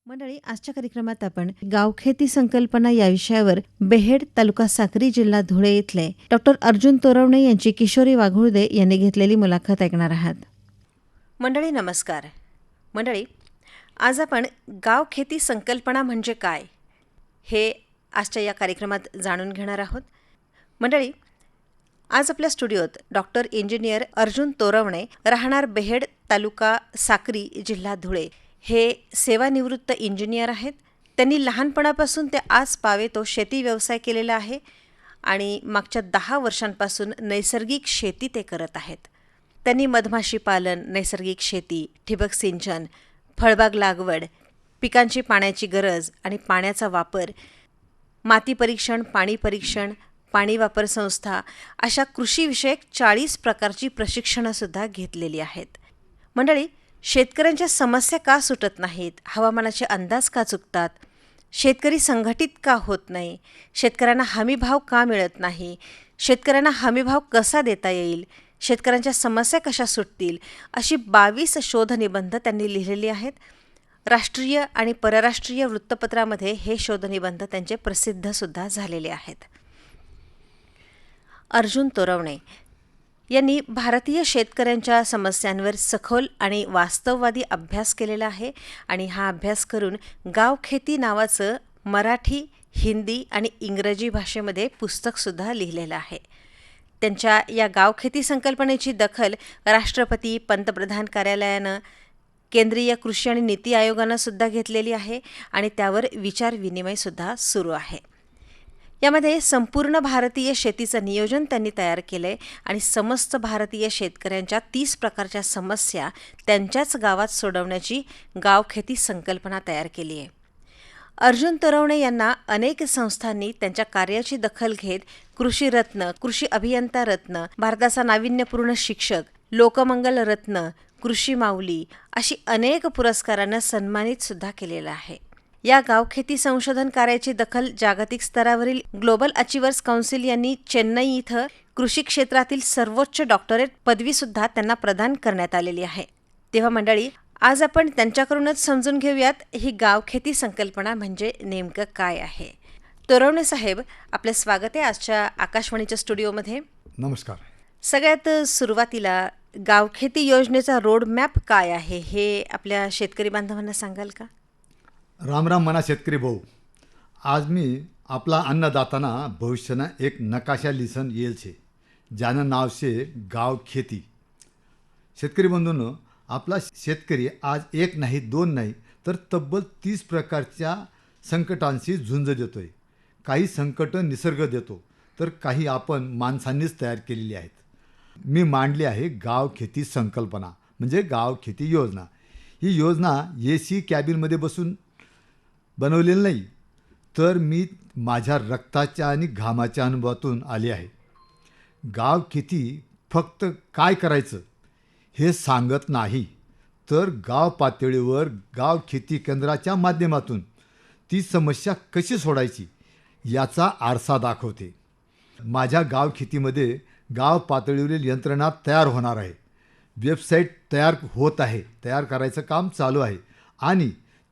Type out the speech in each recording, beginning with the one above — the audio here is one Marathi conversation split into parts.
मंडळी, आजच्या कार्यक्रमात आपण गावखेती संकल्पना या विषयावर बेहेड तालुका साक्री जिल्हा धुळे इथले डॉक्टर अर्जुन तोरवणे यांची किशोरी वाघुळदे यांनी घेतलेली मुलाखत ऐकणार आहात. मंडळी नमस्कार. मंडळी, आज आपण गावखेती संकल्पना म्हणजे काय हे आजच्या या कार्यक्रमात जाणून घेणार आहोत. मंडळी, आज आपल्या स्टुडिओत डॉक्टर इंजिनियर अर्जुन तोरवणे, राहणार बेहेड तालुका साक्री जिल्हा धुळे, हे सेवानिवृत्त इंजिनियर आहेत. त्यांनी लहानपणापासून ते आज पावे तो शेती व्यवसाय केलेला आहे आणि मागच्या 10 वर्षांपासून नैसर्गिक शेती ते करत आहेत. त्यांनी मधमाशी पालन, नैसर्गिक शेती, ठिबक सिंचन, फळबाग लागवड, पिकांची पाण्याची गरज आणि पाण्याचा वापर, माती परीक्षण, पाणी परीक्षण, पाणी वापर संस्था अशा कृषीविषयक 40 प्रकारची प्रशिक्षणंसुद्धा घेतलेली आहेत. मंडळी, शेतकऱ्यांच्या समस्या का सुटत नाहीत? हवामानाचे अंदाज का चुकतात? शेतकरी संघटित का होत नाही? शेतकऱ्यांना हमीभाव का मिळत नाही? शेतकऱ्यांना हमीभाव कसा देता येईल? शेतकऱ्यांच्या समस्या कशा सुटतील? अशी 22 शोधनिबंध त्यांनी लिहिलेली आहेत. राष्ट्रीय आणि परराष्ट्रीय वृत्तपत्रामध्ये हे शोधनिबंध त्यांचे प्रसिद्धसुद्धा झालेले आहेत. अर्जुन तोरवणे यांनी भारतीय शेतकऱ्यांच्या समस्यांवर सखोल आणि वास्तववादी अभ्यास केलेला आहे आणि हा अभ्यास करून गावखेती नावाचं मराठी, हिंदी आणि इंग्रजी भाषेमध्ये पुस्तकसुद्धा लिहिलेलं आहे. त्यांच्या या गावखेती संकल्पनेची दखल राष्ट्रपती, पंतप्रधान कार्यालयानं, केंद्रीय कृषी आणि नीती आयोगानं सुद्धा घेतलेली आहे आणि त्यावर विचारविनिमयसुद्धा सुरू आहे. यामध्ये संपूर्ण भारतीय शेतीचं नियोजन त्यांनी तयार केलं आहे आणि समस्त भारतीय शेतकऱ्यांच्या 30 प्रकारच्या समस्या त्यांच्याच गावात सोडवण्याची गावखेती संकल्पना तयार केली आहे. अर्जुन तोरवणे यांना अनेक संस्थांनी त्यांच्या कार्याची दखल घेत कृषी रत्न, कृषी अभियंता रत्न, भारताचा नाविन्यपूर्ण शिक्षक, लोकमंगल रत्न, कृषी माऊली अशी अनेक पुरस्कारांना सन्मानित सुद्धा केलेलं आहे. या गावखेती संशोधन कार्याची दखल जागतिक स्तरावरील ग्लोबल अचिव्हर्स काउन्सिल यांनी चेन्नई इथं कृषी क्षेत्रातील सर्वोच्च डॉक्टरेट पदवीसुद्धा त्यांना प्रदान करण्यात आलेली आहे. तेव्हा मंडळी, आज आपण त्यांच्याकडूनच समजून घेऊयात ही गावखेती संकल्पना म्हणजे नेमकं काय आहे. तोरवणे साहेब, आपलं स्वागत आहे आजच्या आकाशवाणीच्या स्टुडिओमध्ये. नमस्कार. सगळ्यात सुरुवातीला गावखेती योजनेचा रोडमॅप काय आहे हे आपल्या शेतकरी बांधवांना सांगाल का? राम राम म्हणा शेतकरी भाऊ. आज मी आपला अन्नदाताना भविष्यना एक नकाशा लिसन येल छे, ज्यानं नाव शे गाव खेती. शेतकरी बंधूंनो, आपला शेतकरी आज एक नाही, दोन नाही, तर तब्बल 30 प्रकारच्या संकटांशी झुंज देतोय. काही संकट निसर्ग देतो, तर काही आपण माणसांनीच तयार केलेली आहेत. मी मांडली आहे गाव खेती संकल्पना म्हणजे गाव खेती योजना. ही योजना AC कॅबिनमध्ये बसून बनवलेलं नाही, तर मी माझ्या रक्ताच्या आणि घामाच्या अनुभवातून आली आहे. गाव खेती फक्त काय करायचं हे सांगत नाही, तर गाव पातळीवर गाव खेती केंद्राच्या माध्यमातून ती समस्या कशी सोडायची याचा आरसा दाखवते. माझ्या गाव खेतीमध्ये गाव पातळीवरील यंत्रणा तयार होणार आहे. वेबसाईट तयार होत आहे, तयार करायचं काम चालू आहे आणि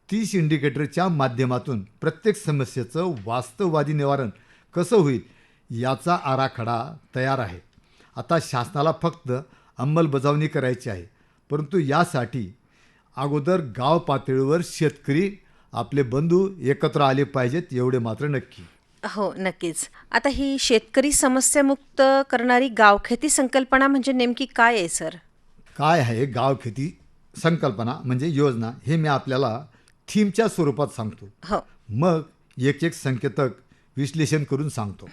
30 इंडिकेटरच्या माध्यमातून प्रत्येक समस्येचं वास्तववादी निवारण कसं होईल याचा आराखडा तयार आहे. आता शासनाला फक्त अंमलबजावणी करायची आहे, परंतु यासाठी अगोदर गाव पातळीवर शेतकरी आपले बंधू एकत्र आले पाहिजेत, एवढे मात्र नक्की. हो, नक्कीच. आता ही शेतकरी समस्यामुक्त करणारी गावखेती संकल्पना म्हणजे नेमकी काय आहे सर? काय आहे गावखेती संकल्पना म्हणजे योजना हे मी आपल्याला थीमच्या स्वरूपात सांगतो. हो. मग एक एक संकेतक विश्लेषण करून सांगतो.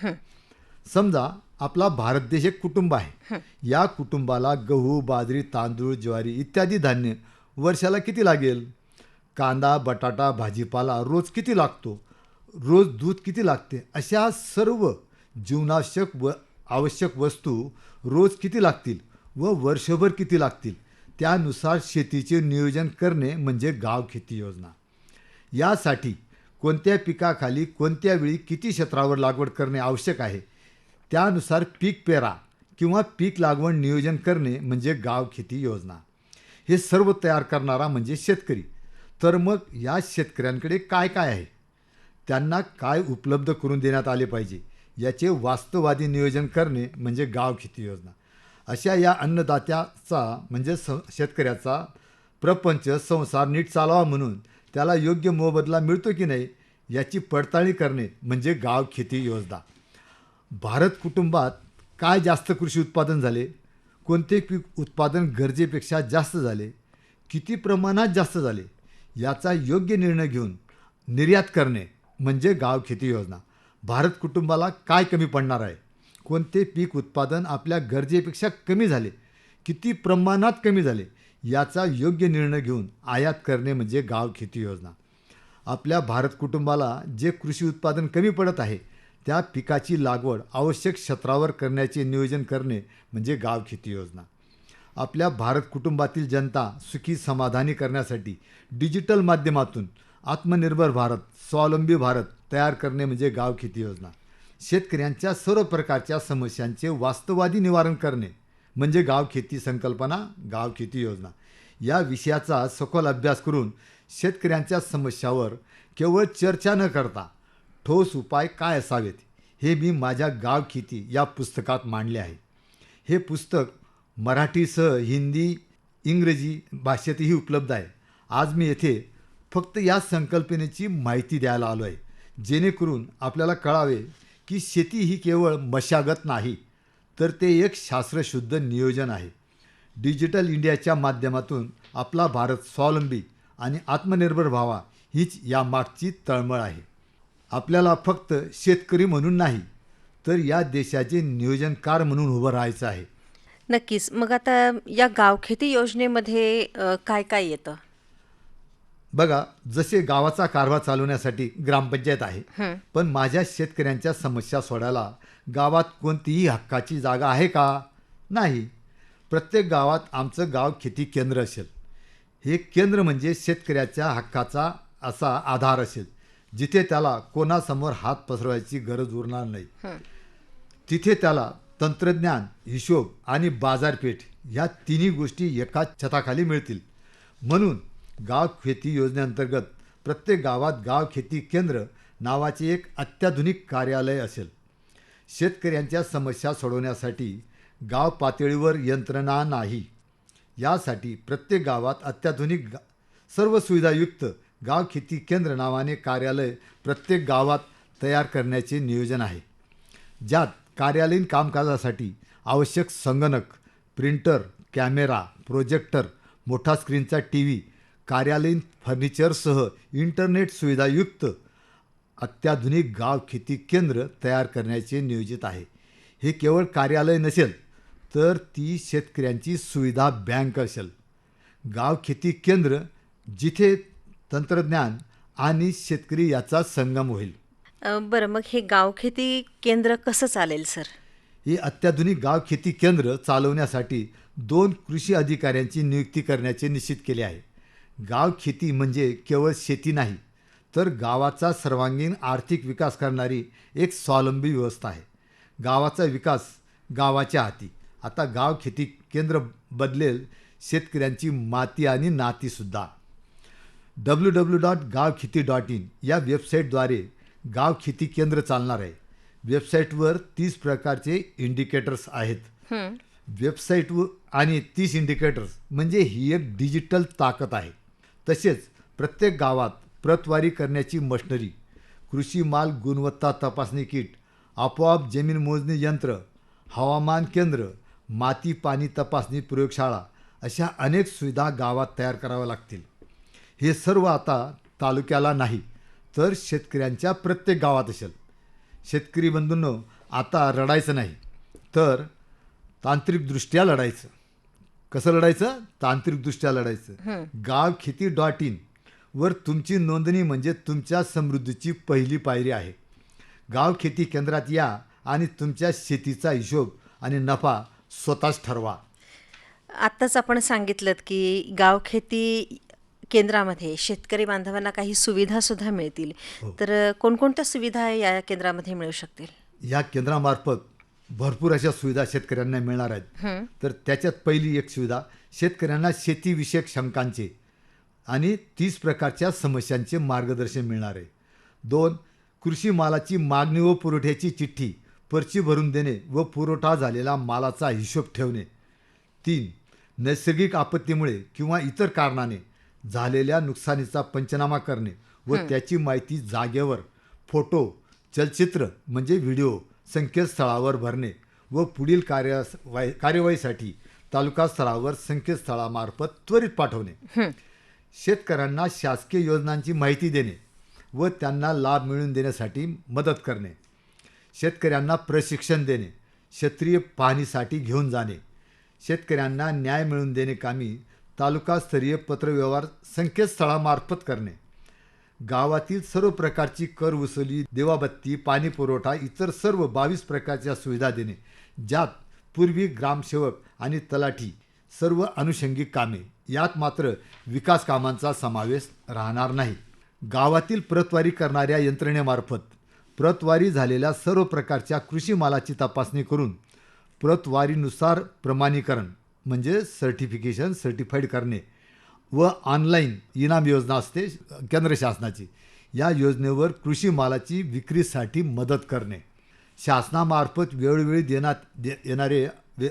समजा आपला भारत देश एक कुटुंब आहे. या कुटुंबाला गहू, बाजरी, तांदूळ, ज्वारी इत्यादी धान्य वर्षाला किती लागेल? कांदा, बटाटा, भाजीपाला रोज किती लागतो? रोज दूध किती लागते? अशा सर्व जीवनावश्यक व आवश्यक वस्तू रोज किती लागतील व वर्षभर किती लागतील, त्यानुसार शेतीचे नियोजन करणे म्हणजे गावखेती योजना. यासाठी कोणत्या पिकाखाली कोणत्या वेळी किती क्षेत्रावर लागवड करणे आवश्यक आहे, त्यानुसार पीक पेरा किंवा पीक लागवड नियोजन करणे म्हणजे गावखेती योजना. हे सर्व तयार करणारा म्हणजे शेतकरी. तर मग या शेतकऱ्यांकडे काय काय आहे, त्यांना काय उपलब्ध करून देण्यात आले पाहिजे याचे वास्तववादी नियोजन करणे म्हणजे गाव खेती योजना. अशा या अन्नदात्याचा म्हणजे शेतकऱ्याचा प्रपंच संसार नीट चालावा म्हणून त्याला योग्य मोबदला मिळतो की नाही याची पडताळणी करणे म्हणजे गाव खेती योजना. भारत कुटुंबात काय जास्त कृषी उत्पादन झाले, कोणते पीक उत्पादन गरजेपेक्षा जास्त झाले, किती प्रमाणात जास्त झाले याचा योग्य निर्णय घेऊन निर्यात करणे म्हणजे गाव खेती योजना. भारत कुटुंबाला काय कमी पडणार आहे, कोणते पीक उत्पादन आपल्या गरजेपेक्षा कमी झाले, किती प्रमाणात कमी झाले याचा योग्य निर्णय घेऊन आयात करणे म्हणजे गाव खेती योजना. आपल्या भारत कुटुंबाला जे कृषी उत्पादन कमी पडत आहे त्या पिकाची लागवड आवश्यक क्षेत्रावर करण्याचे नियोजन करणे म्हणजे गाव खेती योजना. आपल्या भारत कुटुंबातील जनता सुखी समाधानी करण्यासाठी डिजिटल माध्यमातून आत्मनिर्भर भारत, स्वावलंबी भारत तयार करणे म्हणजे गाव खेती योजना. शेतकऱ्यांच्या सर्व प्रकारच्या समस्यांचे वास्तववादी निवारण करणे म्हणजे गाव खेती संकल्पना, गाव खेती योजना. या विषयाचा सखोल अभ्यास करून शेतकऱ्यांच्या समस्यावर केवळ चर्चा न करता ठोस उपाय काय असावेत हे मी माझ्या गाव खेती या पुस्तकात मांडले आहे. हे पुस्तक मराठीसह हिंदी, इंग्रजी भाषेतही उपलब्ध आहे. आज मी येथे फक्त या संकल्पनेची माहिती द्यायला आलो आहे, जेणेकरून आपल्याला कळावे की शेती ही केवळ मशागत नाही, तर ते एक शास्त्रशुद्ध नियोजन आहे. डिजिटल इंडियाच्या माध्यमातून आपला भारत स्वावलंबी आणि आत्मनिर्भर व्हावा हीच यामागची तळमळ आहे. आपल्याला फक्त शेतकरी म्हणून नाही, तर या देशाचे नियोजनकार म्हणून उभं राहायचं आहे. नक्कीच. मग आता या गावखेती योजनेमध्ये काय काय येतं? बघा, जसे गावाचा कारभार चालवण्यासाठी ग्रामपंचायत आहे, पण माझ्या शेतकऱ्यांच्या समस्या सोडायला गावात कोणतीही हक्काची जागा आहे का? नाही. प्रत्येक गावात आमचं गाव खेती केंद्र असेल. हे केंद्र म्हणजे शेतकऱ्याच्या हक्काचा असा आधार असेल, जिथे त्याला कोणासमोर हात पसरवायची गरज उरणार नाही. तिथे त्याला तंत्रज्ञान, हिशोब आणि बाजारपेठ ह्या तिन्ही गोष्टी एकाच छताखाली मिळतील. म्हणून गाव खेती योजनेअंतर्गत प्रत्येक गावात गाव खेती केंद्र नावाचे एक अत्याधुनिक कार्यालय असेल. शेतकऱ्यांच्या समस्या सोडवण्यासाठी गाव पातळीवर यंत्रणा नाही, यासाठी प्रत्येक गावात अत्याधुनिक सर्व सुविधायुक्त गाव खेती केंद्र नावाने कार्यालय प्रत्येक गावात तयार करण्याचे नियोजन आहे. ज्यात कार्यालयीन कामकाजासाठी आवश्यक संगणक, प्रिंटर, कॅमेरा, प्रोजेक्टर, मोठा स्क्रीनचा टी.व्ही, कार्यालयीन फर्निचरसह इंटरनेट सुविधायुक्त अत्याधुनिक गाव खेती केंद्र तयार करण्याचे नियोजित आहे. हे केवळ कार्यालय नसेल, तर ती शेतकऱ्यांची सुविधा बँक असेल. गाव खेती केंद्र जिथे तंत्रज्ञान आणि शेतकरी याचा संगम होईल. बरं, मग हे गावखेती केंद्र कसं चालेल सर? ही अत्याधुनिक गाव खेती केंद्र चालवण्यासाठी 2 कृषी अधिकाऱ्यांची नियुक्ती करण्याचे निश्चित केले आहे. गाव खेती म्हणजे केवळ शेती नाही, तर गावाचा सर्वांगीण आर्थिक विकास करणारी एक स्वावलंबी व्यवस्था आहे. गावाचा विकास गावाच्या हाती. आता गाव खेती केंद्र बदलेल शेतकऱ्यांची माती आणि नातीसुद्धा. www.gavkheti.in या वेबसाईटद्वारे गाव खेती केंद्र चालणार आहे. वेबसाईटवर 30 प्रकारचे इंडिकेटर्स आहेत. वेबसाईटवर आणि 30 इंडिकेटर्स म्हणजे ही एक डिजिटल ताकद आहे. तसेच प्रत्येक गावात प्रतवारी करण्याची मशिनरी, कृषी माल गुणवत्ता तपासणी किट, आपोआप जमीन मोजणी यंत्र, हवामान केंद्र, माती पाणी तपासणी प्रयोगशाळा अशा अनेक सुविधा गावात तयार कराव्या लागतील. हे सर्व आता तालुक्याला नाही, तर शेतकऱ्यांच्या प्रत्येक गावात असेल. शेतकरी बंधूंनो, आता रडायचं नाही, तर तांत्रिकदृष्ट्या लढायचं. कसं लढायचं? तांत्रिकदृष्ट्या लढायचं. gavkheti.in वर तुमची नोंदणी म्हणजे तुमच्या समृद्धीची पहिली पायरी आहे. गाव खेती केंद्रात या आणि तुमच्या शेतीचा हिशोब आणि नफा स्वतःच ठरवा. आत्ताच आपण सांगितलं की गावखेती केंद्रामध्ये शेतकरी बांधवांना काही सुविधासुद्धा मिळतील. तर कोणकोणत्या सुविधा या केंद्रामध्ये मिळू शकतील? या केंद्रामार्फत भरपूर अशा सुविधा शेतकऱ्यांना मिळणार आहेत. तर त्याच्यात पहिली एक सुविधा, शेतकऱ्यांना शेतीविषयक शंकांचे आणि 30 प्रकारच्या समस्यांचे मार्गदर्शन मिळणार आहे. 2. कृषी मालाची मागणी व पुरवठ्याची चिठ्ठी, पर्ची भरून देणे व पुरवठा झालेला मालाचा हिशोब ठेवणे. 3. नैसर्गिक आपत्तीमुळे किंवा इतर कारणाने झालेल्या नुकसानीचा पंचनामा करणे व त्याची माहिती जागेवर फोटो, चलचित्र म्हणजे व्हिडिओ संकेतस्थळावर भरणे व पुढील कार्यवाहीसाठी तालुका स्तरावर संकेतस्थळामार्फत त्वरित पाठवणे. शेतकऱ्यांना शासकीय योजनांची माहिती देणे व त्यांना लाभ मिळवून देण्यासाठी मदत करणे. शेतकऱ्यांना प्रशिक्षण देणे, क्षेत्रीय पाहणीसाठी घेऊन जाणे. शेतकऱ्यांना न्याय मिळवून देणे कामी तालुकास्तरीय पत्रव्यवहार संकेतस्थळामार्फत करणे. गावातील सर्व प्रकारची कर वसुली, देवाबत्ती, पाणी पुरवठा इतर सर्व 22 प्रकारच्या सुविधा देणे, ज्यात पूर्वी ग्रामसेवक आणि तलाठी सर्व अनुषंगिक कामे. यात मात्र विकास कामांचा समावेश राहणार नाही. गावातील प्रतवारी करणाऱ्या यंत्रणेमार्फत प्रतवारी झालेल्या सर्व प्रकारच्या कृषी मालाची तपासणी करून प्रतवारीनुसार प्रमाणीकरण म्हणजे सर्टिफाईड करणे व ऑनलाईन इनाम योजना असते केंद्र शासनाची, या योजनेवर कृषी मालाची विक्रीसाठी मदत करणे. शासनामार्फत वेळोवेळी देण्यात येणारे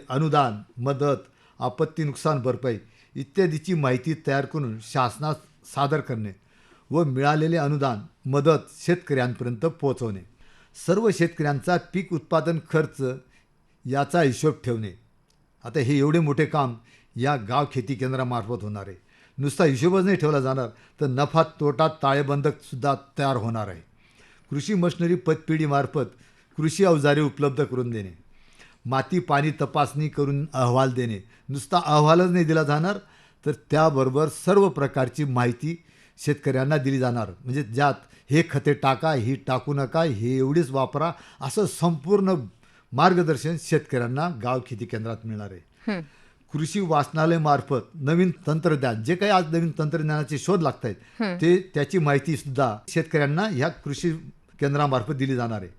अनुदान, मदत, आपत्ती नुकसान भरपाई इत्यादीची माहिती तयार करून शासनास सादर करणे व मिळालेले अनुदान, मदत शेतकऱ्यांपर्यंत पोहोचवणे. सर्व शेतकऱ्यांचा पीक उत्पादन खर्च याचा हिशोब ठेवणे. आता हे एवढे मोठे काम या गाव खेती केंद्रामार्फत होणार आहे. नुसता हिशोबच नाही ठेवला जाणार तर नफा तोटा ताळेबंदसुद्धा तयार होणार आहे. कृषी मशिनरी पतपिढीमार्फत कृषी अवजारे उपलब्ध करून देणे, माती पाणी तपासणी करून अहवाल देणे. नुसता अहवालच नाही दिला जाणार तर त्याबरोबर सर्व प्रकारची माहिती शेतकऱ्यांना दिली जाणार, म्हणजे ज्यात हे खते टाका, ही टाकू नका, हे एवढीच वापरा, असं संपूर्ण मार्गदर्शन शेतकऱ्यांना गाव खेती केंद्रात मिळणार आहे. कृषी वाचनालय मार्फत नवीन तंत्रज्ञान, जे काही आज नवीन तंत्रज्ञानाचे शोध लागत आहेत ते त्याची माहिती सुद्धा शेतकऱ्यांना ह्या कृषी केंद्रामार्फत दिली जाणार आहे.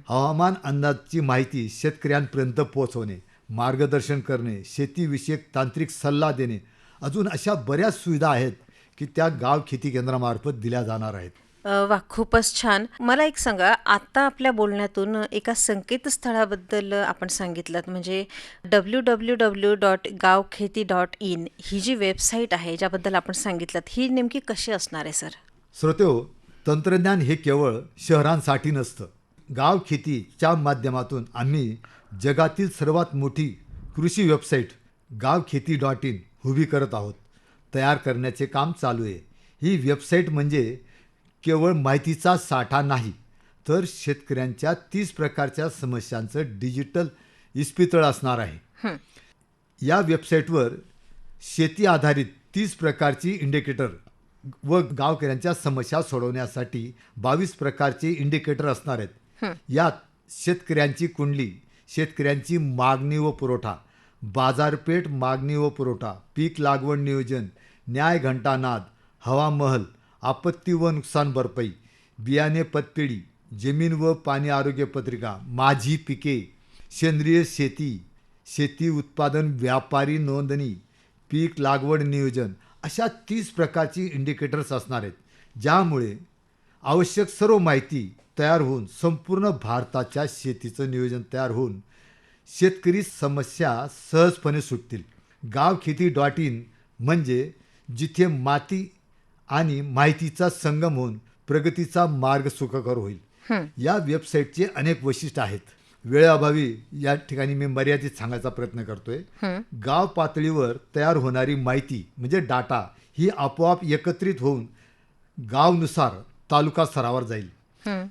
हवामान अंदाजची माहिती शेतकऱ्यांपर्यंत पोहोचवणे, मार्गदर्शन करणे, शेतीविषयक तांत्रिक सल्ला देणे, अजून अशा बऱ्याच सुविधा आहेत की त्या गाव खेती केंद्रामार्फत दिल्या जाणार आहेत. वा, खूपच छान. मला एक सांगा, आता आपल्या बोलण्यातून एका संकेतस्थळाबद्दल आपण सांगितलं, म्हणजे www.gavkheti.in ही जी वेबसाईट आहे ज्याबद्दल आपण सांगितलं, ही नेमकी कशी असणार आहे सर? श्रोतेहो, तंत्रज्ञान हे केवळ शहरांसाठी नसतं. गाव खेतीच्या माध्यमातून आम्ही जगातील सर्वात मोठी कृषी वेबसाईट gavkheti.in उभी करत आहोत. तयार करण्याचे काम चालू आहे. ही वेबसाईट म्हणजे केवळ माहितीचा साठा नाही तर शेतकऱ्यांच्या 30 प्रकारच्या समस्यांचं डिजिटल इस्पितळ असणार आहे. या वेबसाईटवर शेती आधारित 30 प्रकारची इंडिकेटर व गावकऱ्यांच्या समस्या सोडवण्यासाठी 22 प्रकारचे इंडिकेटर असणार आहेत. यात शेतकऱ्यांची कुंडली, शेतकऱ्यांची मागणी व पुरवठा, बाजारपेठ मागणी व पुरवठा, पीक लागवड नियोजन, न्याय घंटानाद, हवामहल, आपत्ती व नुकसान भरपाई, बियाणे पतपेढी, जमीन व पाणी आरोग्य पत्रिका, माझी पिके, सेंद्रिय शेती, शेती उत्पादन व्यापारी नोंदणी, पीक लागवड नियोजन, अशा 30 प्रकारची इंडिकेटर्स असणार आहेत, ज्यामुळे आवश्यक सर्व माहिती तयार होऊन संपूर्ण भारताच्या शेतीचं नियोजन तयार होऊन शेतकरी समस्या सहजपणे सुटतील. gavkheti.in म्हणजे जिथे माती आणि माहितीचा संगम होऊन प्रगतीचा मार्ग सुखकर होईल. या वेबसाईटचे अनेक वैशिष्ट्य आहेत. वेळेअभावी या ठिकाणी मी मर्यादित सांगायचा प्रयत्न करतोय. गाव पातळीवर तयार होणारी माहिती म्हणजे डाटा ही आपोआप एकत्रित होऊन गावनुसार तालुका स्तरावर जाईल.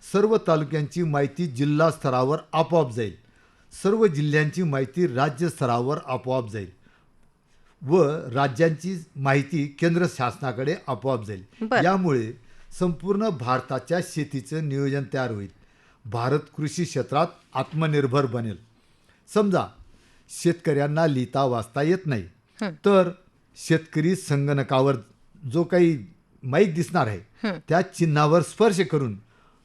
सर्व तालुक्यांची माहिती जिल्हा स्तरावर आपोआप जाईल. सर्व जिल्ह्यांची माहिती राज्य स्तरावर आपोआप जाईल व राज्यांची माहिती केंद्र शासनाकडे आपोआप जाईल. यामुळे संपूर्ण भारताच्या शेतीचं नियोजन तयार होईल. भारत कृषी क्षेत्रात आत्मनिर्भर बनेल. समजा शेतकऱ्यांना लिहिता वाचता येत नाही तर शेतकरी संगणकावर जो काही माईक दिसणार आहे त्या चिन्हावर स्पर्श करून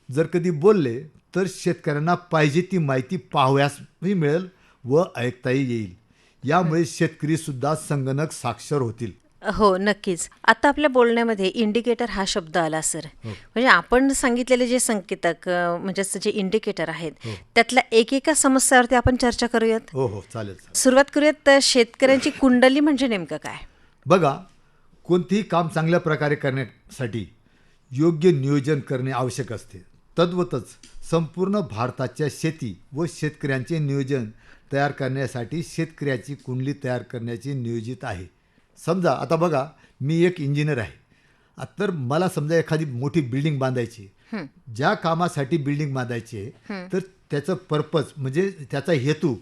जर कधी बोलले तर शेतकऱ्यांना पाहिजे ती माहिती पाहावयासही मिळेल व ऐकताही येईल. यामुळे शेतकरी सुद्धा संगणक साक्षर होतील. हो, नक्कीच. आता आपल्या बोलण्यामध्ये इंडिकेटर हा शब्द आला सर. हो. म्हणजे आपण सांगितलेले जे संकेतक म्हणजेच जे इंडिकेटर आहेत, हो. त्यातल्या एकेका समस्यावरती आपण चर्चा करूयात. हो हो चालेल चालेल. सुरुवात करूयात शेतकऱ्यांची कुंडली म्हणजे नेमकं काय? बघा, कोणतेही काम चांगल्या प्रकारे करण्यासाठी योग्य नियोजन करणे आवश्यक असते. तद्वतच संपूर्ण भारताच्या शेती व शेतकऱ्यांचे नियोजन तयार करण्यासाठी शेतकऱ्याची कुंडली तयार करण्याचे नियोजित आहे. समजा आता बघा, मी एक इंजिनियर आहे. तर मला समजा एखादी मोठी बिल्डिंग बांधायची, ज्या कामासाठी बिल्डिंग बांधायची आहे तर त्याचं पर्पज म्हणजे त्याचा हेतू,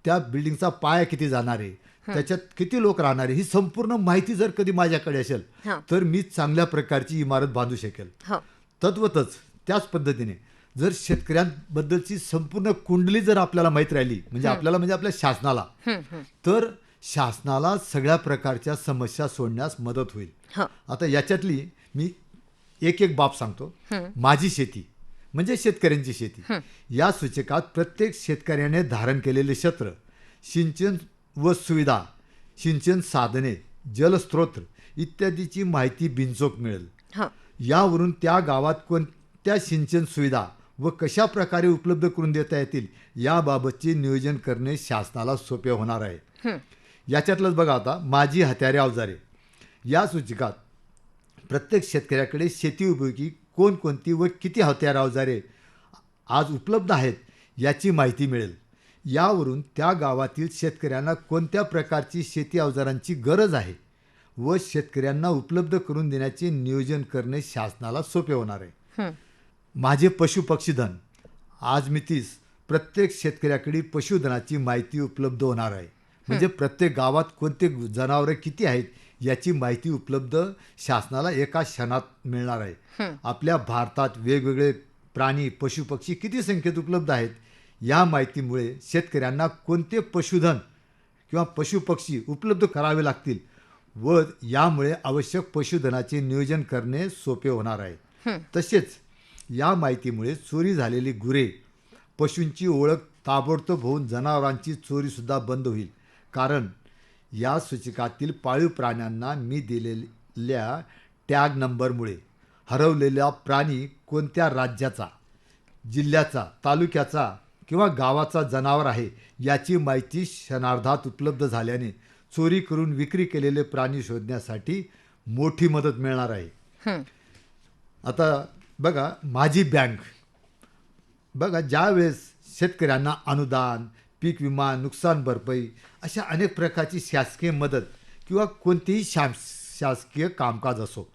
त्या बिल्डिंगचा पाया किती जाणार आहे, त्याच्यात किती लोक राहणार आहे, ही संपूर्ण माहिती जर कधी माझ्याकडे असेल हो. तर मी चांगल्या प्रकारची इमारत बांधू शकेल. हो. तद्वतच त्याच पद्धतीने जर शेतकऱ्यांबद्दलची संपूर्ण कुंडली जर आपल्याला माहीत राहिली, म्हणजे आपल्याला म्हणजे आपल्या शासनाला, तर शासनाला सगळ्या प्रकारच्या समस्या सोडण्यास मदत होईल. हो. आता याच्यातली मी एक बाब सांगतो. माझी शेती म्हणजे शेतकऱ्यांची शेती, या सूचकात प्रत्येक शेतकऱ्याने धारण केलेले क्षेत्र, सिंचन व सुविधा, सिंचन साधने, जलस्रोत इत्यादीची माहिती बिनचूक मिळेल. हो. यावरून त्या गावात कोणत्या सिंचन सुविधा व कशा प्रकारे उपलब्ध करून देता येतील याबाबतचे नियोजन करणे शासनाला सोपे होणार आहे. याच्यातलंच बघा, आता माझी हत्यारे अवजारे या सूचिकात प्रत्येक शेतकऱ्याकडे शेती उपयोगी कोणकोणती व किती हत्यार अवजारे आज उपलब्ध आहेत याची माहिती मिळेल. यावरून त्या गावातील शेतकऱ्यांना कोणत्या प्रकारची शेती अवजारांची गरज आहे व शेतकऱ्यांना उपलब्ध करून देण्याचे नियोजन करणे शासनाला सोपे होणार आहे. माझे पशुपक्षीधन आज मितीस प्रत्येक शेतकऱ्याकडे पशुधनाची माहिती उपलब्ध होणार आहे. म्हणजे प्रत्येक गावात कोणते जनावरे किती आहेत याची माहिती उपलब्ध शासनाला एका क्षणात मिळणार आहे. आपल्या भारतात वेगवेगळे प्राणी पशुपक्षी किती संख्येत उपलब्ध आहेत या माहितीमुळे शेतकऱ्यांना कोणते पशुधन किंवा पशुपक्षी उपलब्ध करावे लागतील व यामुळे आवश्यक पशुधनाचे नियोजन करणे सोपे होणार आहे. तसेच या माहितीमुळे चोरी झालेली गुरे, पशूंची ओळख ताबडतोब होऊन जनावरांची चोरीसुद्धा बंद होईल. कारण या सूचकातील पाळीव प्राण्यांना मी दिलेल्या टॅग नंबरमुळे हरवलेला प्राणी कोणत्या राज्याचा, जिल्ह्याचा, तालुक्याचा किंवा गावाचा जनावर आहे याची माहिती क्षणार्धात उपलब्ध झाल्याने चोरी करून विक्री केलेले प्राणी शोधण्यासाठी मोठी मदत मिळणार आहे. आता बघा, माझी बँक बघा, ज्यावेळेस शेतकऱ्यांना अनुदान, पीक विमा, नुकसान भरपाई अशा अनेक प्रकारची शासकीय मदत किंवा कोणतेही शासकीय कामकाज असो,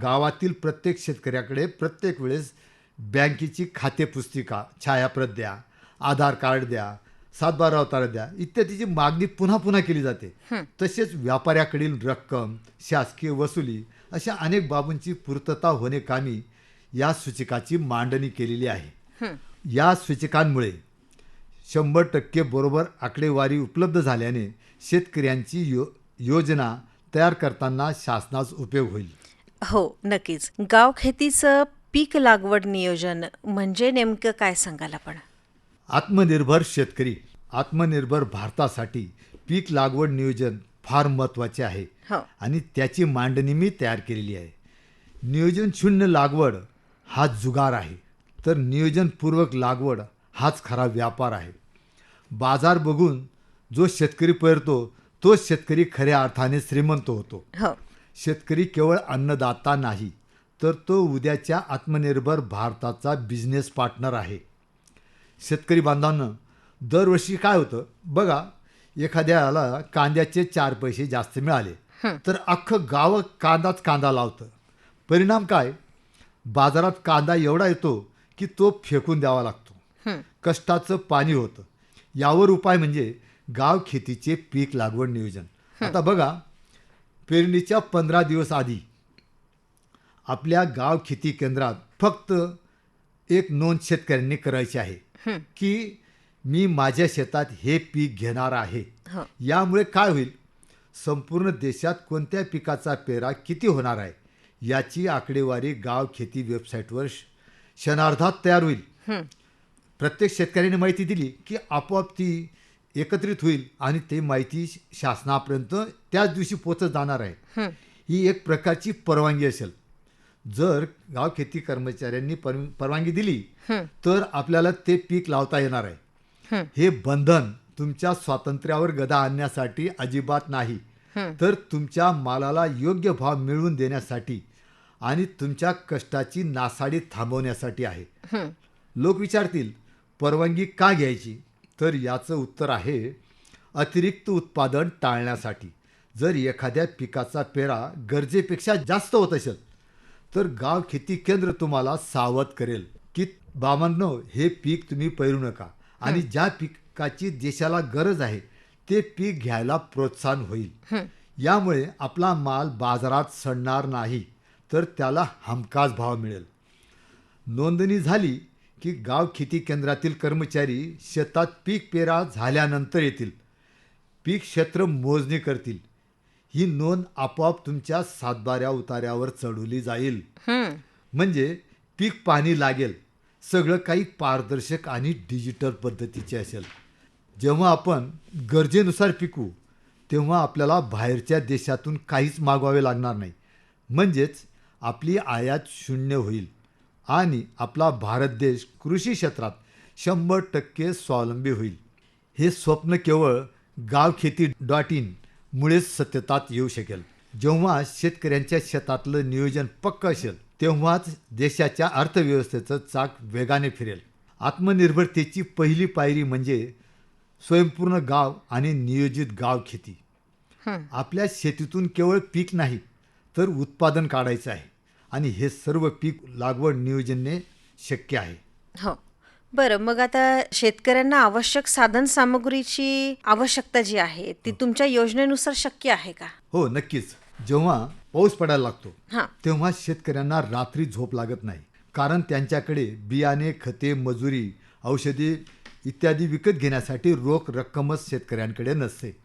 गावातील प्रत्येक शेतकऱ्याकडे प्रत्येक वेळेस बँकेची खाते पुस्तिका, छायाप्रत द्या, आधार कार्ड द्या, 7/12 अवतार द्या इत्यादीची मागणी पुन्हा पुन्हा केली जाते. तसेच व्यापाऱ्याकडील रक्कम, शासकीय वसुली अशा अनेक बाबींची पूर्तता होणे कामी या सूचकाची मांडणी केलेली आहे. या सूचकांमुळे 100% बरोबर आकडेवारी उपलब्ध झाल्याने शेतकऱ्यांची योजना तयार करताना शासनास उपयोग होईल. हो, नक्कीच. गावखेतीचं पीक लागवड नियोजन म्हणजे नेमकं काय सांगाल आपण? आत्मनिर्भर शेतकरी, आत्मनिर्भर भारतासाठी पीक लागवड नियोजन फार महत्त्वाचे आहे. हो. आणि त्याची मांडणी मी तयार केलेली आहे. नियोजन शून्य लागवड हा जुगार आहे, तर नियोजनपूर्वक लागवड हाच खरा व्यापार आहे. बाजार बघून जो शेतकरी पेरतो तोच शेतकरी खऱ्या अर्थाने श्रीमंत होतो. हो. शेतकरी केवळ अन्नदाता नाही, तर तो उद्याच्या आत्मनिर्भर भारताचा बिझनेस पार्टनर आहे. शेतकरी बांधवांना दरवर्षी काय होतं बघा, एखाद्याला कांद्याचे 4 पैसे जास्त मिळाले तर अख्खं गाव कांदा लावतं. परिणाम काय, बाजारात कांदा एवढा येतो की तो फेकून द्यावा लागतो. कष्टाचं पाणी होतं. यावर उपाय म्हणजे गाव खेतीचे पीक लागवड नियोजन. आता बघा, पेरणीच्या 15 दिवस आधी आपल्या गाव खेती केंद्रात फक्त एक नोंद शेतकऱ्यांनी करायची आहे की मी माझ्या शेतात हे पीक घेणार आहे. यामुळे काय होईल, संपूर्ण देशात कोणत्या पिकाचा पेरा किती होणार आहे याची आकडेवारी गाव खेती वेबसाईटवर क्षणार्धात तयार होईल. प्रत्येक शेतकऱ्याने माहिती दिली की आपोआप ती एकत्रित होईल आणि ते माहिती शासनापर्यंत त्याच दिवशी पोचत जाणार आहे. ही एक प्रकारची परवानगी असेल. जर गाव खेती कर्मचाऱ्यांनी परवानगी दिली तर आपल्याला ते पीक लावता येणार आहे. हे बंधन तुमच्या स्वातंत्र्यावर गदा आणण्यासाठी अजिबात नाही, तर तुमच्या मालाला योग्य भाव मिळवून देण्यासाठी आणि तुमच्या कष्टाची नासाडी थांबवण्यासाठी आहे. लोक विचारतील, परवानगी का घ्यायची? तर याचं उत्तर आहे, अतिरिक्त उत्पादन टाळण्यासाठी. जर एखाद्या पिकाचा पेरा गरजेपेक्षा जास्त होत असेल तर गाव खेती केंद्र तुम्हाला सावध करेल की बाबांनो, हे पीक तुम्ही पेरू नका आणि ज्या पिकाची देशाला गरज आहे ते पीक घ्यायला प्रोत्साहन होईल. यामुळे आपला माल बाजारात सडणार नाही, तर त्याला हमखास भाव मिळेल. नोंदणी झाली की गाव खेती केंद्रातील कर्मचारी शेतात पीक पेरा झाल्यानंतर येतील. पीक क्षेत्र मोजणी करतील. ही नोंद आपोआप तुमच्या सातबाऱ्या उतार्यावर चढवली जाईल. म्हणजे पीक पाणी लागेल. सगळं काही पारदर्शक आणि डिजिटल पद्धतीचे असेल. जेव्हा आपण गरजेनुसार पिकू तेव्हा आपल्याला बाहेरच्या देशातून काहीच मागवावे लागणार नाही. म्हणजेच आपली आयात शून्य होईल आणि आपला भारत देश कृषी क्षेत्रात 100% स्वावलंबी होईल. हे स्वप्न केवळ गावखेती.in मुळेच सत्यतात येऊ शकेल. जेव्हा शेतकऱ्यांच्या शेतातलं नियोजन पक्क असेल तेव्हाच देशाच्या अर्थव्यवस्थेचं चाक वेगाने फिरेल. आत्मनिर्भरतेची पहिली पायरी म्हणजे स्वयंपूर्ण गाव आणि नियोजित गाव खेती. आपल्या शेतीतून केवळ पीक नाही तर उत्पादन काढायचं आहे आणि हे सर्व पीक लागवड नियोजनाने शक्य आहे. हो, बरं. मग आता शेतकऱ्यांना आवश्यक साधन सामग्रीची आवश्यकता जी आहे ती तुमच्या योजनेनुसार शक्य आहे का? हो, नक्कीच. जेव्हा पाऊस पडायला लागतो हां. तेव्हा शेतकऱ्यांना रात्री झोप लागत नाही, कारण त्यांच्याकडे बियाणे, खते, मजुरी, औषधे इत्यादी विकत घेण्यासाठी रोख रक्कमच शेतकऱ्यांकडे नसते.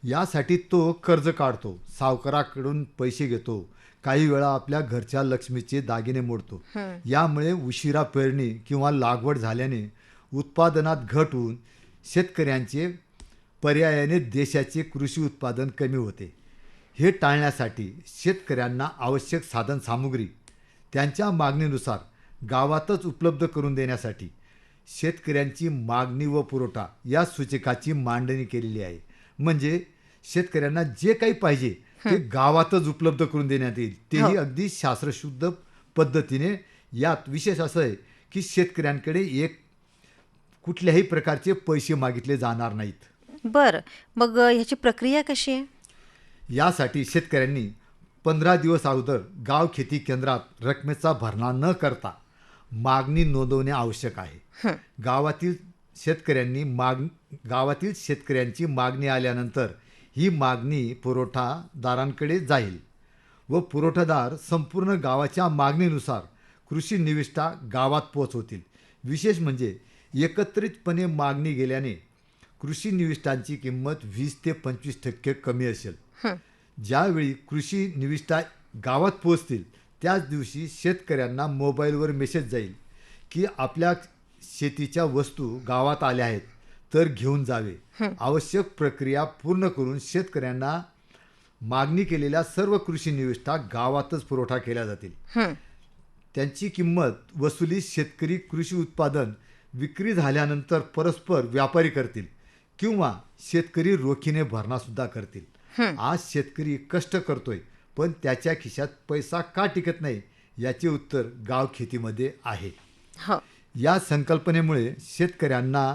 यासाठी तो कर्ज काढतो, सावकाराकडून पैसे घेतो, काही वेळा आपल्या घरच्या लक्ष्मीचे दागिने मोडतो. यामुळे उशिरा पेरणी किंवा लागवड झाल्याने उत्पादनात घट होऊन शेतकऱ्यांचे पर्यायाने देशाचे कृषी उत्पादन कमी होते. हे टाळण्यासाठी शेतकऱ्यांना आवश्यक साधन सामुग्री त्यांच्या मागणीनुसार गावातच उपलब्ध करून देण्यासाठी शेतकऱ्यांची मागणी व पुरवठा या सूचकाची मांडणी केलेली आहे. म्हणजे शेतकऱ्यांना जे काही पाहिजे ते गावातच उपलब्ध करून देण्यात येईल, तेही अगदी शास्त्रशुद्ध पद्धतीने. यात विशेष असं आहे की शेतकऱ्यांकडे कुठल्याही प्रकारचे पैसे मागितले जाणार नाहीत. बरं, मग ह्याची प्रक्रिया कशी आहे? यासाठी शेतकऱ्यांनी 15 दिवस अगोदर गाव खेती केंद्रात रकमेचा भरणा न करता मागणी नोंदवणे आवश्यक आहे. गावातील शेतकऱ्यांची मागणी आल्यानंतर ही मागणी पुरवठादारांकडे जाईल व पुरवठादार संपूर्ण गावाच्या मागणीनुसार कृषी निविष्ठा गावात पोहोचवतील. विशेष म्हणजे एकत्रितपणे मागणी गेल्याने कृषी निविष्ठांची किंमत 20 ते 25% कमी असेल. ज्यावेळी कृषी निविष्ठा गावात पोहोचतील त्याच दिवशी शेतकऱ्यांना मोबाईलवर मेसेज जाईल की आपल्या शेतीच्या वस्तू गावात आल्या आहेत, तर घेऊन जावे. आवश्यक प्रक्रिया पूर्ण करून शेतकऱ्यांना मागणी केलेल्या सर्व कृषी निविष्ठा गावातच पुरवठा केल्या जातील. त्यांची किंमत वसुली शेतकरी कृषी उत्पादन विक्री झाल्यानंतर परस्पर व्यापारी करतील किंवा शेतकरी रोखीने भरणा करतील. आज शेतकरी कष्ट करतोय पण त्याच्या खिशात पैसा का टिकत नाही याचे उत्तर गाव खेतीमध्ये आहे. या संकल्पनेमुळे शेतकऱ्यांना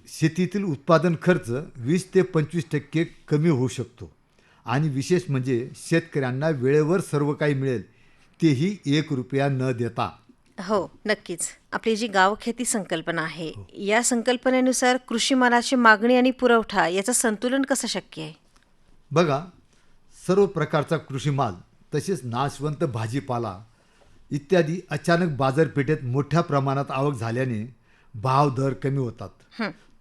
शेतीतील उत्पादन खर्च 20 ते 25% कमी होऊ शकतो आणि विशेष म्हणजे शेतकऱ्यांना वेळेवर सर्व काही मिळेल, तेही 1 रुपया न देता. हो, नक्कीच. आपली जी गाव खेती संकल्पना आहे या संकल्पनेनुसार कृषी मालाची मागणी आणि पुरवठा याचं संतुलन कसं शक्य आहे? बघा, सर्व प्रकारचा कृषी माल तसेच नाशवंत भाजीपाला इत्यादी अचानक बाजारपेठेत मोठ्या प्रमाणात आवक झाल्याने भाव दर कमी होतात.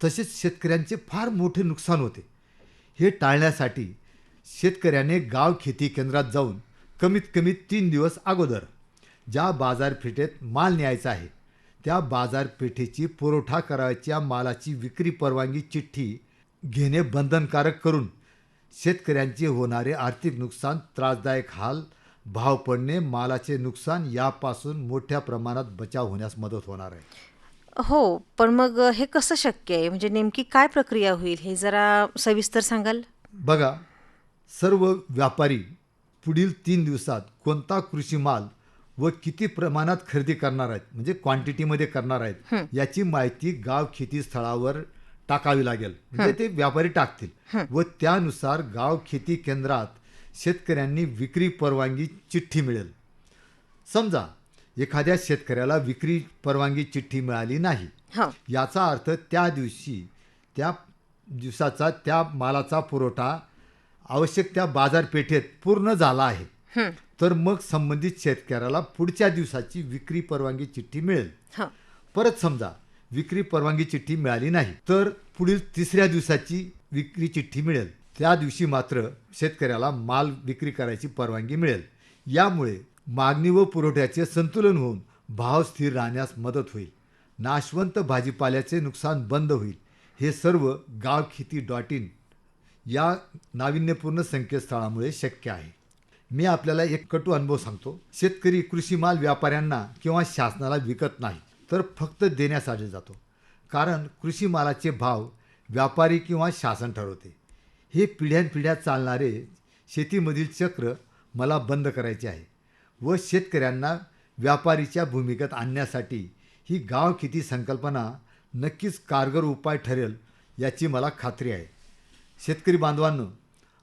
तसेच शेतकऱ्यांचे फार मोठे नुकसान होते. हे टाळण्यासाठी शेतकऱ्याने गाव खेती केंद्रात जाऊन कमीत कमी 3 दिवस अगोदर ज्या बाजारपेठेत माल न्यायचा आहे त्या बाजारपेठेची पुरवठा करायच्या मालाची विक्री परवानगी चिठ्ठी घेणे बंधनकारक करून शेतकऱ्यांचे होणारे आर्थिक नुकसान, त्रासदायक हाल, भाव पडणे, मालाचे नुकसान यापासून मोठ्या प्रमाणात बचाव होण्यास मदत होणार आहे. हो, पण मग हे कसं शक्य आहे? म्हणजे नेमकी काय प्रक्रिया होईल हे जरा सविस्तर सांगाल? बघा, सर्व व्यापारी पुढील 3 दिवसात कोणता कृषी माल व किती प्रमाणात खरेदी करणार आहेत, म्हणजे क्वांटिटीमध्ये करणार आहेत, याची माहिती गाव खेती स्थळावर टाकावी लागेल. म्हणजे ते व्यापारी टाकतील व त्यानुसार गाव खेती केंद्रात शेतकऱ्यांनी विक्री परवानगी चिठ्ठी मिळेल. समजा एखाद्या शेतकऱ्याला विक्री परवानगी चिठ्ठी मिळाली नाही, हो. याचा अर्थ त्या दिवसाचा त्या मालाचा पुरवठा आवश्यक त्या बाजारपेठेत पूर्ण झाला आहे, तर मग संबंधित शेतकऱ्याला पुढच्या दिवसाची विक्री परवानगी चिठ्ठी मिळेल. हो. परत समजा विक्री परवानगी चिठ्ठी मिळाली नाही, तर पुढील 3ऱ्या दिवसाची विक्री चिठ्ठी मिळेल. त्या दिवशी मात्र शेतकऱ्याला माल विक्री करायची परवानगी मिळेल. यामुळे मागणी व पुरवठ्याचे संतुलन होऊन भाव स्थिर राहण्यास मदत होईल. नाशवंत भाजीपाल्याचे नुकसान बंद होईल. हे सर्व gavkheti.in या नाविन्यपूर्ण संकेतस्थळामुळे शक्य आहे. मी आपल्याला एक कटू अनुभव सांगतो. शेतकरी कृषी माल व्यापाऱ्यांना किंवा शासनाला विकत नाही, तर फक्त देण्यासाठी जातो. कारण कृषी मालाचे भाव व्यापारी किंवा शासन ठरवते. हे पिढ्यानपिढ्या चालणारे शेतीमधील चक्र मला बंद करायचे आहे व शेतकऱ्यांना व्यापारीच्या भूमिकेत आणण्यासाठी ही गाव खेती संकल्पना नक्कीच कारगर उपाय ठरेल याची मला खात्री आहे. शेतकरी बांधवांनो,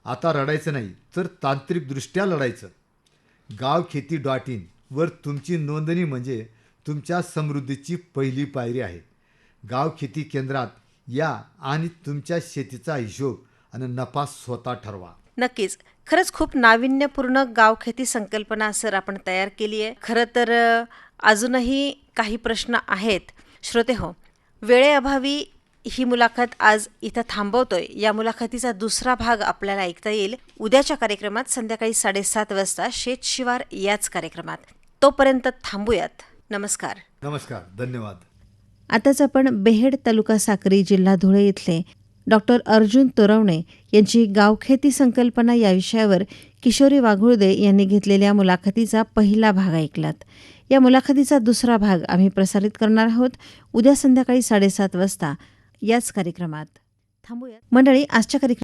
आता रडायचं नाही, तर तांत्रिकदृष्ट्या लढायचं. gavkheti.in वर तुमची नोंदणी म्हणजे तुमच्या समृद्धीची पहिली पायरी आहे. गाव खेती केंद्रात या आणि तुमच्या शेतीचा हिशोब आणि नफा स्वतः ठरवा. नक्कीच. खरंच खूप नाविन्यपूर्ण गावखेती संकल्पना सर आपण तयार केली आहे. खरं तर अजूनही काही प्रश्न आहेत. श्रोते हो, वेळेअभावी ही मुलाखत आज इथं थांबवतोय. या मुलाखतीचा दुसरा भाग आपल्याला ऐकता येईल उद्याच्या कार्यक्रमात संध्याकाळी 7:30 वाजता शेतशिवार याच कार्यक्रमात. तोपर्यंत थांबूयात. नमस्कार. नमस्कार, धन्यवाद. आताच आपण बेहेड तालुका साक्री जिल्हा धुळे इथले डॉक्टर अर्जुन तोरवणे यांची गावखेती संकल्पना या विषयावर किशोरी वाघुळदे यांनी घेतलेल्या मुलाखतीचा पहिला भाग ऐकलात. या मुलाखतीचा दुसरा भाग आम्ही प्रसारित करणार आहोत उद्या संध्याकाळी 7:30 वाजता याच कार्यक्रमात. थांबूयात मंडळी. आजच्या कार्यक्रमात